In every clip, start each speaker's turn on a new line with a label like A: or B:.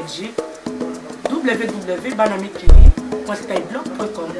A: Belgique, www.banamikili.skyblog.com.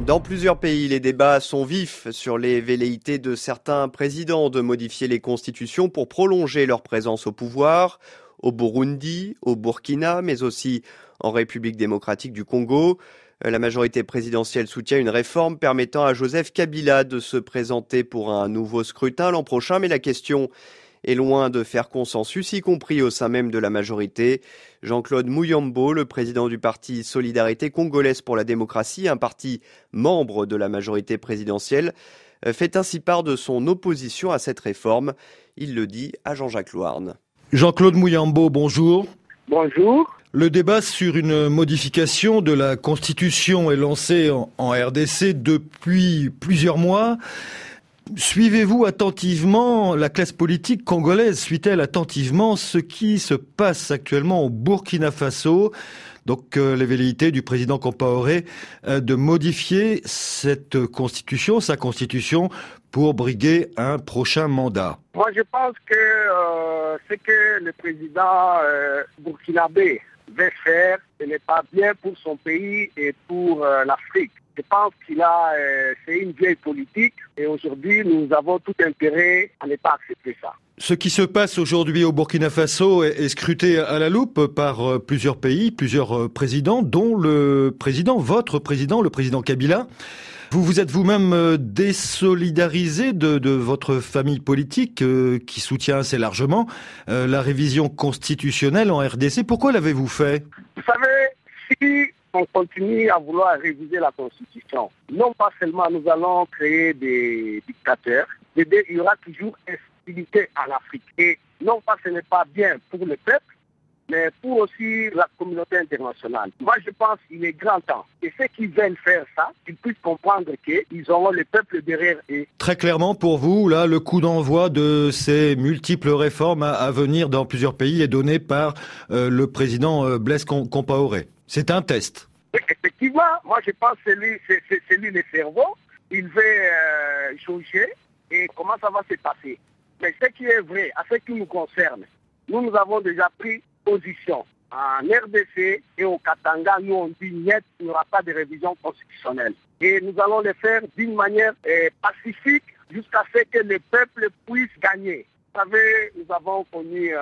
B: Dans plusieurs pays, les débats sont vifs sur les velléités de certains présidents de modifier les constitutions pour prolonger leur présence au pouvoir, au Burundi, au Burkina, mais aussi en République démocratique du Congo. La majorité présidentielle soutient une réforme permettant à Joseph Kabila de se présenter pour un nouveau scrutin l'an prochain, mais la question est loin de faire consensus, y compris au sein même de la majorité. Jean-Claude Muyambo, le président du parti Solidarité congolaise pour la démocratie, un parti membre de la majorité présidentielle, fait ainsi part de son opposition à cette réforme. Il le dit à Jean-Jacques Louarn.
C: Jean-Claude Muyambo, bonjour.
D: Bonjour.
C: Le débat sur une modification de la Constitution est lancé en RDC depuis plusieurs mois. Suivez-vous attentivement, la classe politique congolaise suit-elle attentivement ce qui se passe actuellement au Burkina Faso? Donc les velléités du président Compaoré de modifier cette constitution, sa constitution, pour briguer un prochain mandat.
D: Moi je pense que ce que le président burkinabé veut faire, ce n'est pas bien pour son pays et pour l'Afrique. Je pense c'est une vieille politique et aujourd'hui nous avons tout intérêt à ne pas accepter ça.
C: Ce qui se passe aujourd'hui au Burkina Faso est scruté à la loupe par plusieurs pays, plusieurs présidents, dont votre président, le président Kabila. Vous vous êtes vous-même désolidarisé de votre famille politique qui soutient assez largement la révision constitutionnelle en RDC. Pourquoi l'avez-vous fait?
D: Vous savez, si on continue à vouloir réviser la Constitution, non pas seulement nous allons créer des dictateurs, mais il y aura toujours instabilité en Afrique. Et non pas ce n'est pas bien pour le peuple, mais pour aussi la communauté internationale. Moi, je pense qu'il est grand temps. Et ceux qui veulent faire ça, ils puissent comprendre qu'ils auront le peuple derrière eux.
C: Très clairement, pour vous, là, le coup d'envoi de ces multiples réformes à venir dans plusieurs pays est donné par le président Blaise Compaoré. C'est un test.
D: Effectivement, moi, je pense que c'est lui le cerveau. Il veut changer. Et comment ça va se passer? Mais ce qui est vrai, à ce qui nous concerne, nous avons déjà pris position. En RDC et au Katanga, nous on dit net, il n'y aura pas de révision constitutionnelle. Et nous allons le faire d'une manière pacifique jusqu'à ce que le peuple puisse gagner. Vous savez, nous avons connu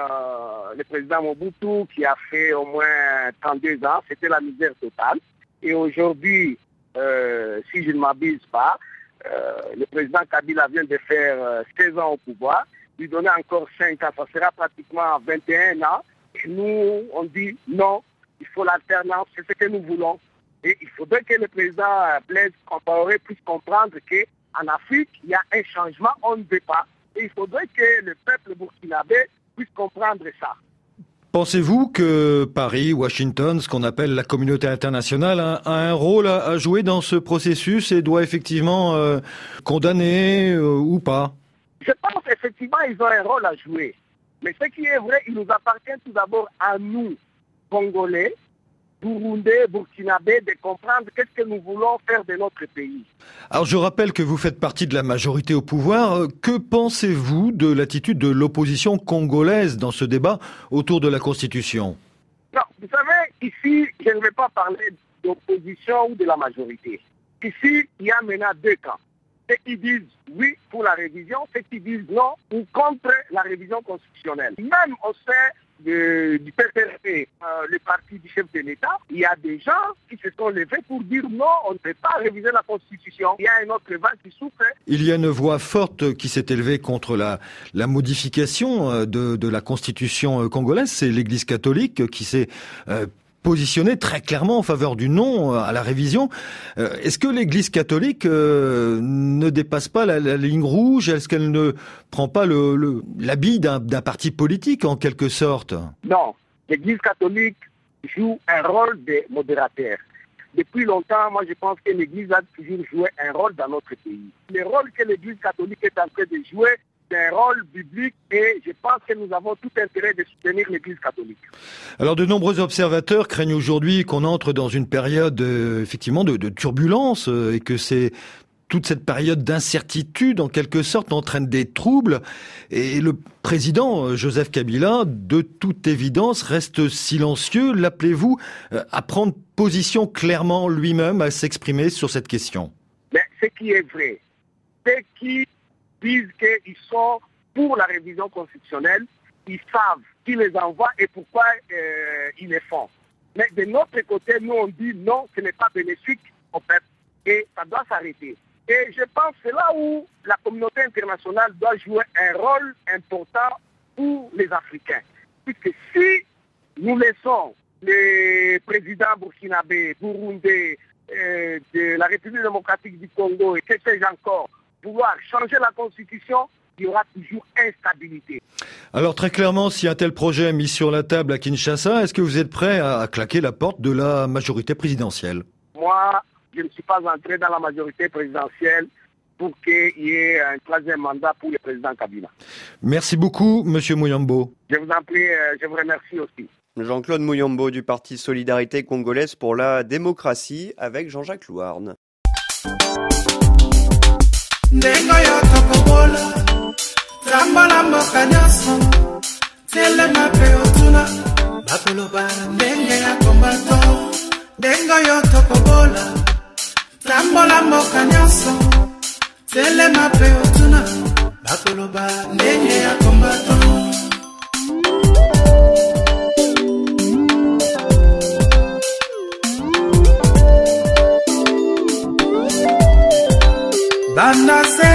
D: le président Mobutu qui a fait au moins 32 ans, c'était la misère totale. Et aujourd'hui, si je ne m'abuse pas, le président Kabila vient de faire 16 ans au pouvoir, lui donner encore 5 ans, ça sera pratiquement 21 ans. Et nous, on dit non, il faut l'alternance, c'est ce que nous voulons. Et il faudrait que le président Blaise Compaoré puisse comprendre qu'en Afrique, il y a un changement, on ne veut pas. Et il faudrait que le peuple burkinabé puisse comprendre ça.
C: Pensez-vous que Paris, Washington, ce qu'on appelle la communauté internationale, a un rôle à jouer dans ce processus et doit effectivement condamner ou pas?
D: Je pense effectivement qu'ils ont un rôle à jouer. Mais ce qui est vrai, il nous appartient tout d'abord à nous, Congolais, Burundais, Burkinabés, de comprendre qu'est-ce que nous voulons faire de notre pays.
C: Alors je rappelle que vous faites partie de la majorité au pouvoir. Que pensez-vous de l'attitude de l'opposition congolaise dans ce débat autour de la Constitution?
D: Non, vous savez, ici, je ne vais pas parler d'opposition ou de la majorité. Ici, il y a maintenant deux camps. Ceux qui disent oui pour la révision, ceux qui disent non ou contre la révision constitutionnelle. Même au sein du PPRP, le parti du chef de l'État, il y a des gens qui se sont levés pour dire non, on ne peut pas réviser la Constitution. Il y a un autre vent qui souffre.
C: Il y a une voix forte qui s'est élevée contre la modification de la Constitution congolaise. C'est l'Église catholique qui s'est positionné très clairement en faveur du non à la révision. Est-ce que l'Église catholique ne dépasse pas la ligne rouge? Est-ce qu'elle ne prend pas l'habit d'un parti politique en quelque sorte?
D: Non, l'Église catholique joue un rôle de modérateur. Depuis longtemps, moi je pense que l'Église a toujours joué un rôle dans notre pays. Le rôle que l'Église catholique est en train de jouer, c'est un rôle biblique et je pense que nous avons tout intérêt de soutenir l'Église catholique.
C: Alors de nombreux observateurs craignent aujourd'hui qu'on entre dans une période effectivement de turbulence et que ces toute cette période d'incertitude, en quelque sorte, entraîne des troubles. Et le président Joseph Kabila, de toute évidence, reste silencieux. L'appelez-vous à prendre position clairement lui-même, à s'exprimer sur cette question?
D: Mais ce qui est vrai, ceux qui disent qu'ils sont pour la révision constitutionnelle, ils savent qui les envoie et pourquoi ils les font. Mais de notre côté, nous on dit non, ce n'est pas bénéfique au peuple et ça doit s'arrêter. Et je pense que c'est là où la communauté internationale doit jouer un rôle important pour les Africains. Puisque si nous laissons les présidents burkinabés, burundais, de la République démocratique du Congo et que sais-je encore, vouloir changer la constitution, il y aura toujours instabilité.
C: Alors très clairement, si un tel projet est mis sur la table à Kinshasa, est-ce que vous êtes prêt à claquer la porte de la majorité présidentielle?
D: Moi, je ne suis pas entré dans la majorité présidentielle pour qu'il y ait un troisième mandat pour le président Kabila.
C: Merci beaucoup, Monsieur Muyambo.
D: Je vous en prie, je vous remercie aussi.
B: Jean-Claude Muyambo du Parti Solidarité Congolaise pour la démocratie avec Jean-Jacques Louarn.
E: Banase